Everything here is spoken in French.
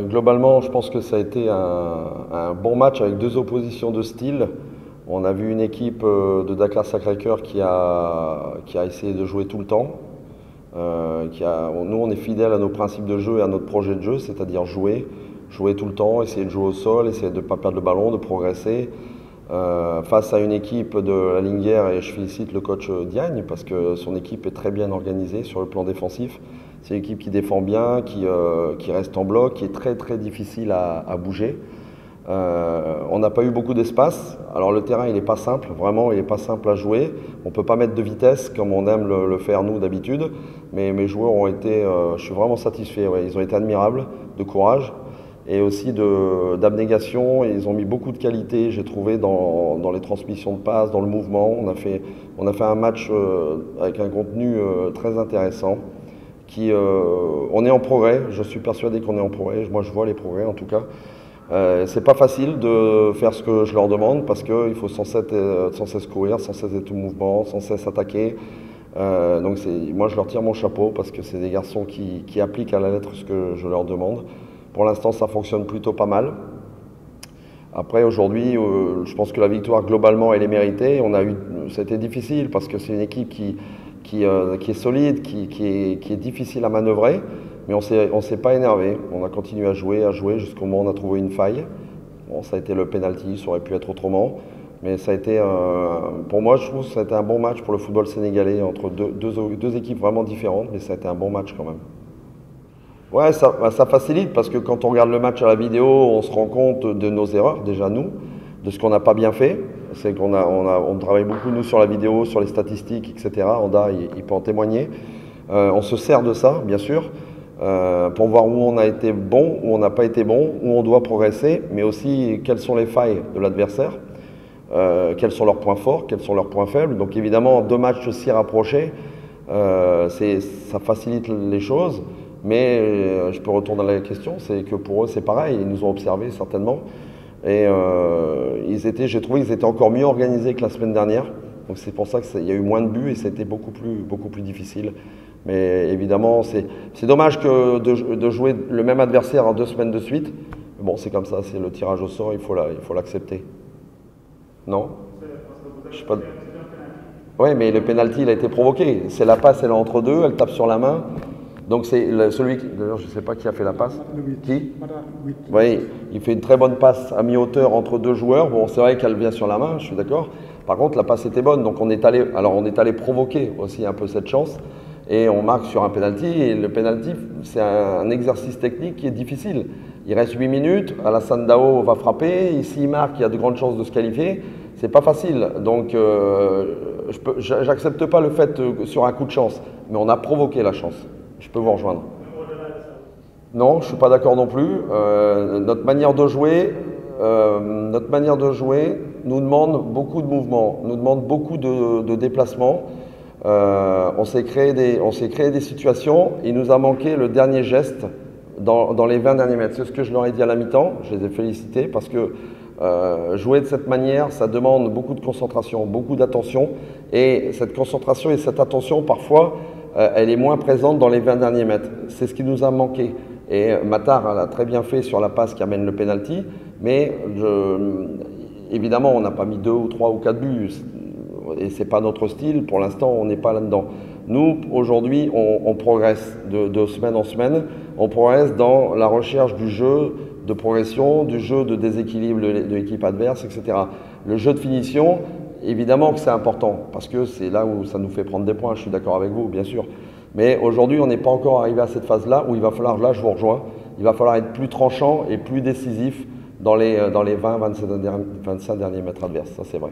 Globalement, je pense que ça a été un bon match avec deux oppositions de style. On a vu une équipe de Dakar Sacré-Cœur qui a essayé de jouer tout le temps. Nous, on est fidèles à nos principes de jeu et à notre projet de jeu, c'est-à-dire jouer tout le temps, essayer de jouer au sol, essayer de ne pas perdre le ballon, de progresser. Face à une équipe de la Linguère, et je félicite le coach Diagne parce que son équipe est très bien organisée sur le plan défensif. C'est une équipe qui défend bien, qui reste en bloc, qui est très très difficile à bouger. On n'a pas eu beaucoup d'espace. Alors le terrain il n'est pas simple, vraiment il n'est pas simple à jouer. On ne peut pas mettre de vitesse comme on aime le faire nous d'habitude. Mais mes joueurs ont été, je suis vraiment satisfait, ouais. Ils ont été admirables, de courage et aussi d'abnégation. Ils ont mis beaucoup de qualité, j'ai trouvé, dans les transmissions de passes, dans le mouvement. On a fait un match avec un contenu très intéressant. On est en progrès, je suis persuadé qu'on est en progrès. Moi je vois les progrès en tout cas. C'est pas facile de faire ce que je leur demande parce qu'il faut sans cesse courir, sans cesse être au mouvement, sans cesse attaquer. Donc moi je leur tire mon chapeau parce que c'est des garçons qui appliquent à la lettre ce que je leur demande. Pour l'instant ça fonctionne plutôt pas mal. Après aujourd'hui je pense que la victoire globalement elle est méritée. C'était difficile parce que c'est une équipe qui est solide, qui est difficile à manœuvrer. Mais on s'est pas énervé, on a continué à jouer jusqu'au moment où on a trouvé une faille. Bon, ça a été le penalty, ça aurait pu être autrement. Mais ça a été, pour moi, je trouve que ça a été un bon match pour le football sénégalais entre deux équipes vraiment différentes, mais ça a été un bon match quand même. Ouais, ça facilite parce que quand on regarde le match à la vidéo, on se rend compte de nos erreurs, déjà nous, de ce qu'on n'a pas bien fait. C'est on travaille beaucoup nous sur la vidéo, sur les statistiques, etc. Anda, il peut en témoigner. On se sert de ça, bien sûr. Pour voir où on a été bon, où on n'a pas été bon, où on doit progresser, mais aussi quelles sont les failles de l'adversaire, quels sont leurs points forts, quels sont leurs points faibles. Donc évidemment, deux matchs si rapprochés, ça facilite les choses, mais je peux retourner à la question, c'est que pour eux c'est pareil, ils nous ont observés certainement, et j'ai trouvé qu'ils étaient encore mieux organisés que la semaine dernière, donc c'est pour ça qu'il y a eu moins de buts et c'était beaucoup plus difficile. Mais évidemment, c'est dommage de jouer le même adversaire en 2 semaines de suite. Bon, c'est comme ça, c'est le tirage au sort, il faut l'accepter. Non? Je sais pas. Oui, mais le penalty, il a été provoqué. C'est la passe, elle est entre deux, elle tape sur la main. Donc c'est celui qui, d'ailleurs, je ne sais pas qui a fait la passe. Qui? Oui, il fait une très bonne passe à mi-hauteur entre deux joueurs. Bon, c'est vrai qu'elle vient sur la main, je suis d'accord. Par contre, la passe était bonne, donc on est allé provoquer aussi un peu cette chance. Et on marque sur un penalty, et le penalty, c'est un exercice technique qui est difficile. Il reste 8 minutes, Alassane Dao va frapper, ici il marque, il y a de grandes chances de se qualifier. C'est pas facile, donc j'accepte pas le fait sur un coup de chance, mais on a provoqué la chance. Je peux vous rejoindre. Non, je suis pas d'accord non plus. Notre manière de jouer nous demande beaucoup de mouvements, nous demande beaucoup de déplacements. On s'est créé des situations, il nous a manqué le dernier geste dans les 20 derniers mètres. C'est ce que je leur ai dit à la mi-temps, je les ai félicités parce que jouer de cette manière, ça demande beaucoup de concentration, beaucoup d'attention, et cette concentration et cette attention, parfois, elle est moins présente dans les 20 derniers mètres. C'est ce qui nous a manqué. Et Matar a très bien fait sur la passe qui amène le penalty, mais évidemment, on n'a pas mis 2 ou 3 ou 4 buts. Et ce n'est pas notre style, pour l'instant on n'est pas là-dedans. Nous, aujourd'hui, on progresse de semaine en semaine, on progresse dans la recherche du jeu de progression, du jeu de déséquilibre de l'équipe adverse, etc. Le jeu de finition, évidemment que c'est important, parce que c'est là où ça nous fait prendre des points, je suis d'accord avec vous, bien sûr. Mais aujourd'hui, on n'est pas encore arrivé à cette phase-là où il va falloir, là je vous rejoins, il va falloir être plus tranchant et plus décisif dans les 20-25 derniers mètres adverses, ça c'est vrai.